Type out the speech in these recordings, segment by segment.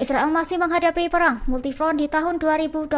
Israel masih menghadapi perang multifront di tahun 2025,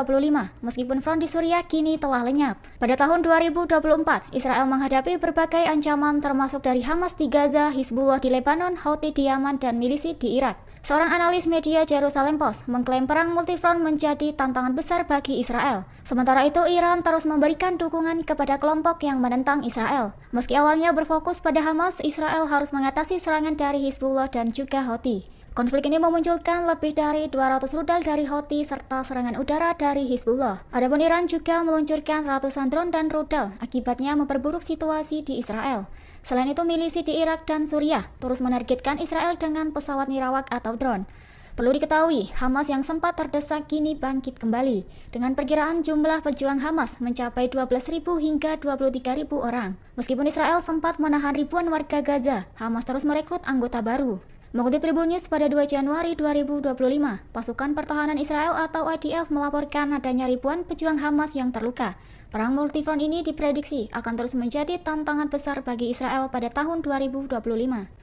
meskipun front di Suriah kini telah lenyap. Pada tahun 2024, Israel menghadapi berbagai ancaman termasuk dari Hamas di Gaza, Hizbullah di Lebanon, Houthi di Yaman, dan milisi di Irak. Seorang analis media Jerusalem Post mengklaim perang multifront menjadi tantangan besar bagi Israel. Sementara itu, Iran terus memberikan dukungan kepada kelompok yang menentang Israel. Meski awalnya berfokus pada Hamas, Israel harus mengatasi serangan dari Hizbullah dan juga Houthi. Konflik ini memunculkan lebih dari 200 rudal dari Houthi serta serangan udara dari Hizbullah. Adapun Iran juga meluncurkan ratusan drone dan rudal, akibatnya memperburuk situasi di Israel. Selain itu, milisi di Irak dan Suriah terus menargetkan Israel dengan pesawat nirawak atau drone. Perlu diketahui, Hamas yang sempat terdesak kini bangkit kembali. Dengan perkiraan jumlah pejuang Hamas mencapai 12.000 hingga 23.000 orang. Meskipun Israel sempat menahan ribuan warga Gaza, Hamas terus merekrut anggota baru. Mengutip Tribun News pada 2 Januari 2025, pasukan pertahanan Israel atau IDF melaporkan adanya ribuan pejuang Hamas yang terluka. Perang multifront ini diprediksi akan terus menjadi tantangan besar bagi Israel pada tahun 2025.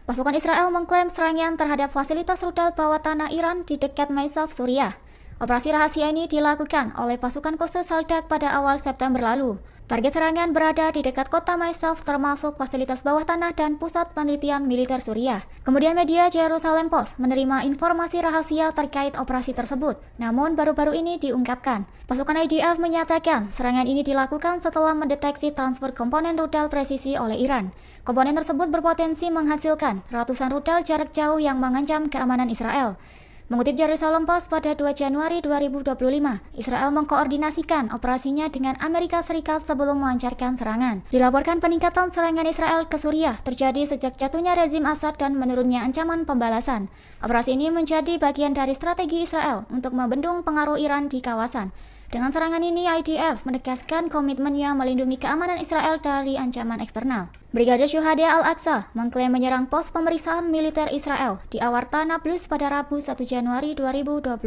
Pasukan Israel mengklaim serangan terhadap fasilitas rudal bawah tanah Iran di dekat Maysaf, Suriah. Operasi rahasia ini dilakukan oleh pasukan khusus Saldak pada awal September lalu. Target serangan berada di dekat kota Maysaf, termasuk fasilitas bawah tanah dan pusat penelitian militer Suriah. Kemudian media Jerusalem Post menerima informasi rahasia terkait operasi tersebut, namun baru-baru ini diungkapkan. Pasukan IDF menyatakan serangan ini dilakukan setelah mendeteksi transfer komponen rudal presisi oleh Iran. Komponen tersebut berpotensi menghasilkan ratusan rudal jarak jauh yang mengancam keamanan Israel. Mengutip Jerusalem Post pada 2 Januari 2025, Israel mengkoordinasikan operasinya dengan Amerika Serikat sebelum melancarkan serangan. Dilaporkan peningkatan serangan Israel ke Suriah terjadi sejak jatuhnya rezim Assad dan menurunnya ancaman pembalasan. Operasi ini menjadi bagian dari strategi Israel untuk membendung pengaruh Iran di kawasan. Dengan serangan ini, IDF menegaskan komitmennya melindungi keamanan Israel dari ancaman eksternal. Brigade Syuhada Al-Aqsa mengklaim menyerang pos pemeriksaan militer Israel di Awarta Nablus pada Rabu 1 Januari 2025.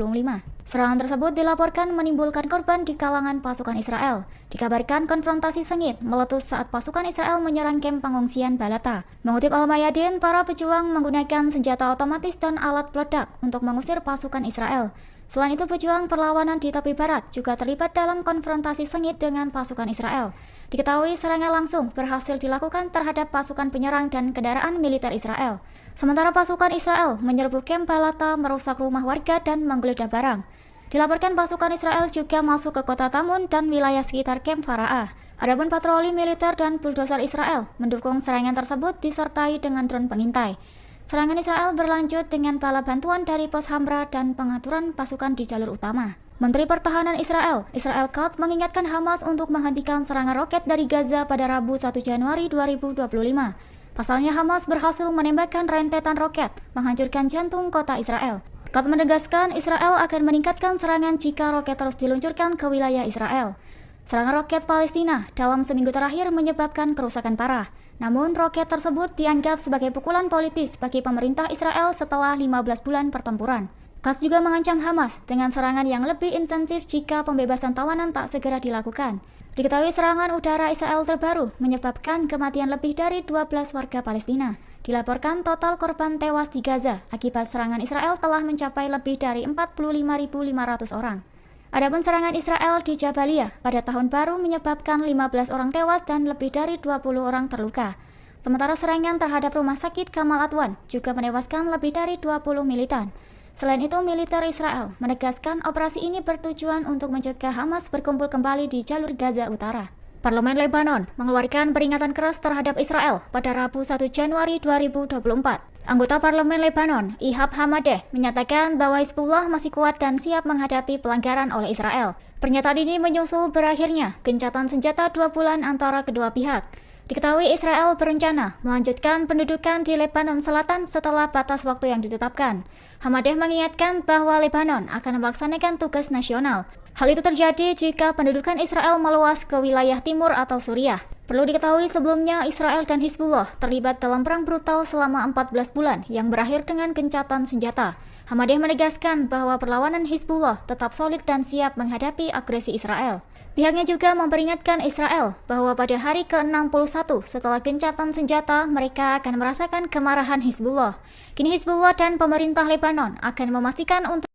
Serangan tersebut dilaporkan menimbulkan korban di kalangan pasukan Israel. Dikabarkan konfrontasi sengit meletus saat pasukan Israel menyerang kamp pengungsian Balata. Mengutip Al-Mayadin, para pejuang menggunakan senjata otomatis dan alat peledak untuk mengusir pasukan Israel. Selain itu, pejuang perlawanan di tepi barat juga terlibat dalam konfrontasi sengit dengan pasukan Israel. Diketahui serangan langsung berhasil dilakukan terhadap pasukan penyerang dan kendaraan militer Israel. Sementara pasukan Israel menyerbu kamp Balata, merusak rumah warga dan menggeledah barang. Dilaporkan pasukan Israel juga masuk ke kota Tamun dan wilayah sekitar kamp Fara'ah. Adapun patroli militer dan bulldozer Israel mendukung serangan tersebut disertai dengan drone pengintai. Serangan Israel berlanjut dengan bala bantuan dari pos Hamra dan pengaturan pasukan di jalur utama. Menteri Pertahanan Israel Katz mengingatkan Hamas untuk menghentikan serangan roket dari Gaza pada Rabu 1 Januari 2025. Pasalnya Hamas berhasil menembakkan rentetan roket, menghancurkan jantung kota Israel. Katz menegaskan Israel akan meningkatkan serangan jika roket terus diluncurkan ke wilayah Israel. Serangan roket Palestina dalam seminggu terakhir menyebabkan kerusakan parah. Namun, roket tersebut dianggap sebagai pukulan politis bagi pemerintah Israel setelah 15 bulan pertempuran. Katz juga mengancam Hamas dengan serangan yang lebih intensif jika pembebasan tawanan tak segera dilakukan. Diketahui serangan udara Israel terbaru menyebabkan kematian lebih dari 12 warga Palestina. Dilaporkan total korban tewas di Gaza akibat serangan Israel telah mencapai lebih dari 45.500 orang. Adapun serangan Israel di Jabalia pada tahun baru menyebabkan 15 orang tewas dan lebih dari 20 orang terluka. Sementara serangan terhadap rumah sakit Kamal Adwan juga menewaskan lebih dari 20 militan. Selain itu, militer Israel menegaskan operasi ini bertujuan untuk mencegah Hamas berkumpul kembali di jalur Gaza Utara. Parlemen Lebanon mengeluarkan peringatan keras terhadap Israel pada Rabu 1 Januari 2024. Anggota Parlemen Lebanon, Ihab Hamadeh, menyatakan bahwa Hizbullah masih kuat dan siap menghadapi pelanggaran oleh Israel. Pernyataan ini menyusul berakhirnya gencatan senjata 2 bulan antara kedua pihak. Diketahui Israel berencana melanjutkan pendudukan di Lebanon Selatan setelah batas waktu yang ditetapkan. Hamadeh mengingatkan bahwa Lebanon akan melaksanakan tugas nasional. Hal itu terjadi jika pendudukan Israel meluas ke wilayah timur atau Suriah. Perlu diketahui sebelumnya Israel dan Hizbullah terlibat dalam perang brutal selama 14 bulan yang berakhir dengan gencatan senjata. Hamadeh menegaskan bahwa perlawanan Hizbullah tetap solid dan siap menghadapi agresi Israel. Pihaknya juga memperingatkan Israel bahwa pada hari ke-61 setelah gencatan senjata mereka akan merasakan kemarahan Hizbullah. Kini Hizbullah dan pemerintah Lebanon akan memastikan untuk